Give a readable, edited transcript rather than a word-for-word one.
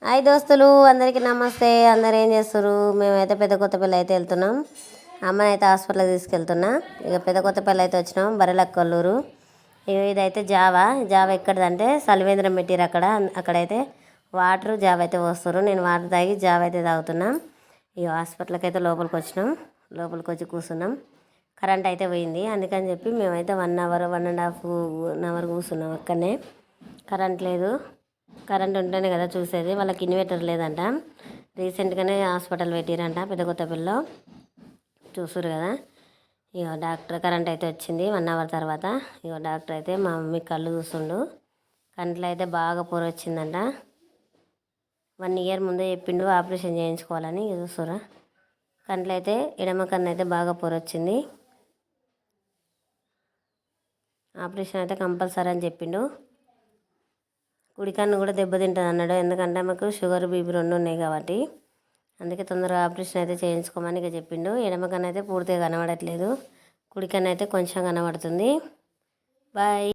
Hi దోస్తులు, అందరికీ నమస్తే. అందరు ఏం చేస్తారు? మేమైతే పెద్ద కొత్తపల్లి అయితే వెళ్తున్నాం. అమ్మని అయితే హాస్పిటల్కి తీసుకెళ్తున్నా. ఇక పెద్ద కొత్తపల్లి అయితే వచ్చినాం, బరలక్కల్లూరు. ఇదైతే జావా ఎక్కడిదంటే సల్వేంద్రం పెట్టిరు. అక్కడైతే వాటర్ జావ అయితే పోస్తారు. నేను వాటర్ తాగి జావ అయితే తాగుతున్నా. ఇక హాస్పిటల్కి అయితే లోపలికి వచ్చినాం. లోపలికి వచ్చి కూర్చున్నాం. కరెంట్ అయితే పోయింది, అందుకని చెప్పి మేమైతే 1 అవర్ 1.5 అవర్ కూర్చున్నాం అక్కడనే. కరెంట్ లేదు. కరెంట్ ఉంటేనే కదా చూసేది. వాళ్ళకి ఇన్వర్టర్ లేదంట. రీసెంట్గానే హాస్పిటల్ పెట్టిరంట పెద్ద కొత్తపల్లిలో. చూసారు కదా. ఇక డాక్టర్ కరెంట్ అయితే వచ్చింది 1 అవర్ తర్వాత. ఇక డాక్టర్ అయితే మా మమ్మీ కళ్ళు చూస్తుండు. కంట్లో అయితే బాగా పొర వచ్చిందంట. 1 ఇయర్ ముందే చెప్పిండు ఆపరేషన్ చేయించుకోవాలని. ఇక చూసారా, కంట్లో అయితే ఎడమ కన్ను అయితే బాగా పొర వచ్చింది. ఆపరేషన్ అయితే కంపల్సరీ అని చెప్పిండు. కుడి కన్ను కూడా దెబ్బతింటుంది అన్నాడు. ఎందుకంటే మాకు షుగర్ బీపీ 2 ఉన్నాయి కాబట్టి. అందుకే తొందరగా ఆపరేషన్ అయితే చేయించుకోమని ఇక చెప్పిండు. ఎడమ కన్ను అయితే పూర్తిగా కనబడట్లేదు, కుడి కన్ను అయితే కొంచెం కనబడుతుంది. బాయ్.